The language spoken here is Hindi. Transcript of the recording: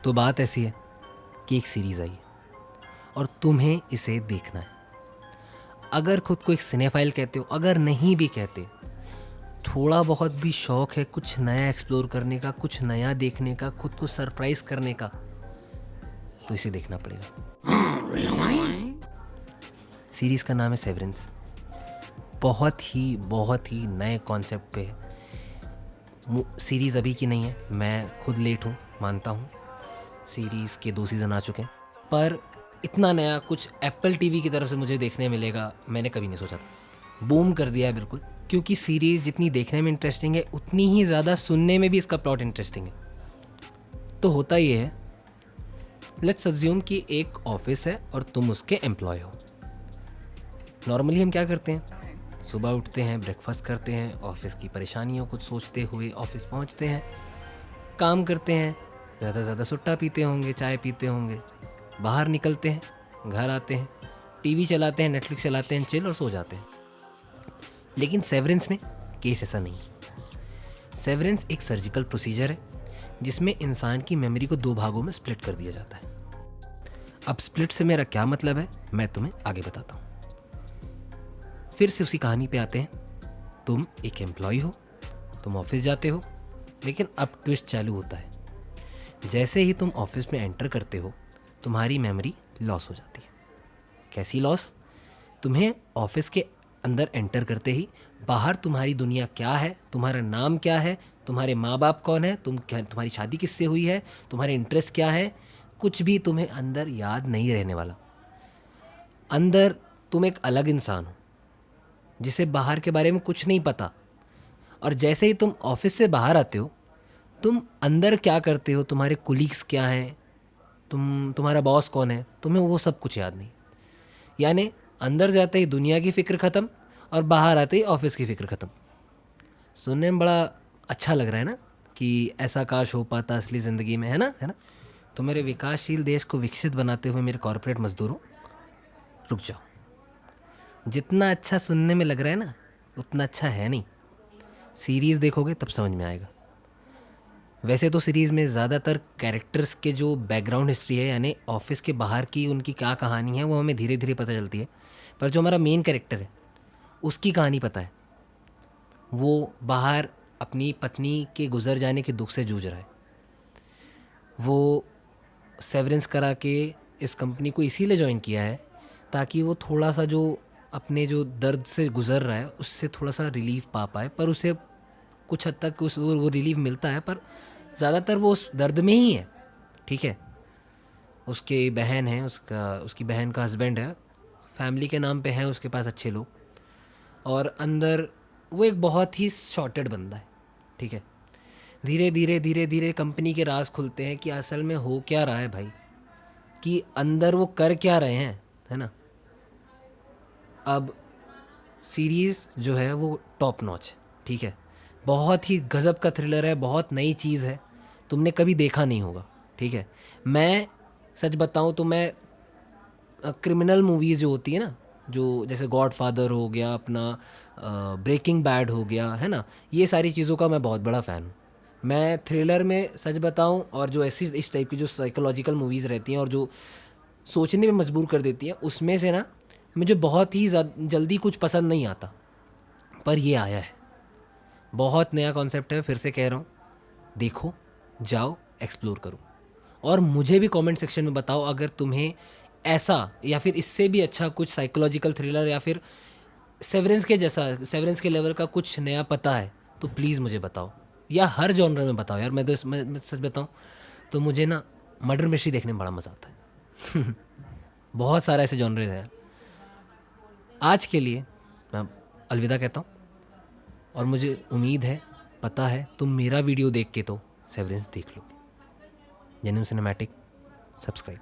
तो बात ऐसी है कि एक सीरीज़ आई है और तुम्हें इसे देखना है। अगर खुद को एक सिनेफाइल कहते हो, अगर नहीं भी कहते, थोड़ा बहुत भी शौक है कुछ नया एक्सप्लोर करने का, कुछ नया देखने का, खुद को सरप्राइज करने का, तो इसे देखना पड़ेगा। सीरीज़ का नाम है सेवरेंस। बहुत ही नए कॉन्सेप्ट पे है। सीरीज़ अभी की नहीं है, मैं खुद लेट हूँ, मानता हूँ। सीरीज़ के 2 सीज़न आ चुके हैं, पर इतना नया कुछ एप्पल टीवी की तरफ से मुझे देखने मिलेगा मैंने कभी नहीं सोचा था। बूम कर दिया है बिल्कुल, क्योंकि सीरीज़ जितनी देखने में इंटरेस्टिंग है उतनी ही ज़्यादा सुनने में भी इसका प्लॉट इंटरेस्टिंग है। तो होता ये है, लेट्स अज्यूम कि एक ऑफिस है और तुम उसके एम्प्लॉय हो। नॉर्मली हम क्या करते हैं, सुबह उठते हैं, ब्रेकफास्ट करते हैं, ऑफिस की परेशानियों को सोचते हुए ऑफिस पहुंचते हैं, काम करते हैं, ज़्यादा से ज़्यादा सुट्टा पीते होंगे, चाय पीते होंगे, बाहर निकलते हैं, घर आते हैं, टीवी चलाते हैं, नेटफ्लिक्स चलाते हैं, चिल और सो जाते हैं। लेकिन सेवरेंस में केस ऐसा नहीं है। सेवरेंस एक सर्जिकल प्रोसीजर है जिसमें इंसान की मेमोरी को 2 भागों में स्प्लिट कर दिया जाता है। अब स्प्लिट से मेरा क्या मतलब है मैं तुम्हें आगे बताता हूँ। फिर से उसी कहानी पे आते हैं। तुम एक एम्प्लॉय हो, तुम ऑफिस जाते हो, लेकिन अब ट्विस्ट चालू होता है। जैसे ही तुम ऑफिस में एंटर करते हो, तुम्हारी मेमोरी लॉस हो जाती है। कैसी लॉस? तुम्हें ऑफिस के अंदर एंटर करते ही बाहर तुम्हारी दुनिया क्या है, तुम्हारा नाम क्या है, तुम्हारे माँ बाप कौन है, तुम्हारी शादी किससे हुई है, तुम्हारे इंटरेस्ट क्या है, कुछ भी तुम्हें अंदर याद नहीं रहने वाला। अंदर तुम एक अलग इंसान हो जिसे बाहर के बारे में कुछ नहीं पता। और जैसे ही तुम ऑफिस से बाहर आते हो, तुम अंदर क्या करते हो, तुम्हारे कोलीग्स क्या हैं, तुम्हारा बॉस कौन है, तुम्हें वो सब कुछ याद नहीं। यानी अंदर जाते ही दुनिया की फ़िक्र ख़त्म और बाहर आते ही ऑफिस की फ़िक्र ख़त्म। सुनने में बड़ा अच्छा लग रहा है ना कि ऐसा काश हो पाता असली ज़िंदगी में, है ना। तो मेरे विकासशील देश को विकसित बनाते हुए मेरे कॉर्पोरेट मज़दूरों, रुक जाओ। जितना अच्छा सुनने में लग रहा है ना, उतना अच्छा है नहीं। सीरीज़ देखोगे तब समझ में आएगा। वैसे तो सीरीज़ में ज़्यादातर कैरेक्टर्स के जो बैकग्राउंड हिस्ट्री है, यानी ऑफिस के बाहर की उनकी क्या कहानी है, वो हमें धीरे धीरे पता चलती है। पर जो हमारा मेन कैरेक्टर है उसकी कहानी पता है। वो बाहर अपनी पत्नी के गुजर जाने के दुख से जूझ रहा है। वो सेवरेंस करा के इस कंपनी को इसीलिए ज्वाइन किया है ताकि वो थोड़ा सा जो अपने जो दर्द से गुज़र रहा है उससे थोड़ा सा रिलीफ पा पाए। पर उसे कुछ हद तक वो रिलीफ मिलता है, पर ज़्यादातर वो उस दर्द में ही है। ठीक है, उसकी बहन है, उसकी बहन का हस्बैंड है, फैमिली के नाम पे है उसके पास अच्छे लोग, और अंदर वो एक बहुत ही शॉर्टेड बंदा है। ठीक है, धीरे धीरे कंपनी के राज खुलते हैं कि असल में हो क्या रहा है भाई, कि अंदर वो कर क्या रहे हैं, है ना। अब सीरीज़ जो है वो टॉप नॉच है। ठीक है, बहुत ही गज़ब का थ्रिलर है, बहुत नई चीज़ है, तुमने कभी देखा नहीं होगा। ठीक है, मैं सच बताऊं तो मैं क्रिमिनल मूवीज़ जो होती है ना, जो जैसे गॉड फादर हो गया, अपना ब्रेकिंग बैड हो गया, है ना, ये सारी चीज़ों का मैं बहुत बड़ा फ़ैन हूँ। मैं थ्रिलर में सच बताऊं, और जो ऐसी इस टाइप की जो साइकोलॉजिकल मूवीज़ रहती हैं और जो सोचने में मजबूर कर देती हैं, उसमें से ना मुझे बहुत ही जल्दी कुछ पसंद नहीं आता। पर ये आया है, बहुत नया कॉन्सेप्ट है, फिर से कह रहा हूँ, देखो, जाओ, एक्सप्लोर करो। और मुझे भी कमेंट सेक्शन में बताओ अगर तुम्हें ऐसा या फिर इससे भी अच्छा कुछ साइकोलॉजिकल थ्रिलर या फिर सेवरेंस के जैसा, सेवरेंस के लेवल का कुछ नया पता है तो प्लीज़ मुझे बताओ, या हर जॉनर में बताओ यार। मैं सच बताऊँ तो मुझे ना मर्डर मिस्ट्री देखने में बड़ा मज़ा आता है। बहुत सारा ऐसे जॉनर है। आज के लिए मैं अलविदा कहता हूँ, और मुझे उम्मीद है, पता है, तुम मेरा वीडियो देख के तो सेवरेंस देख लोगे। Genuine cinematic subscribe.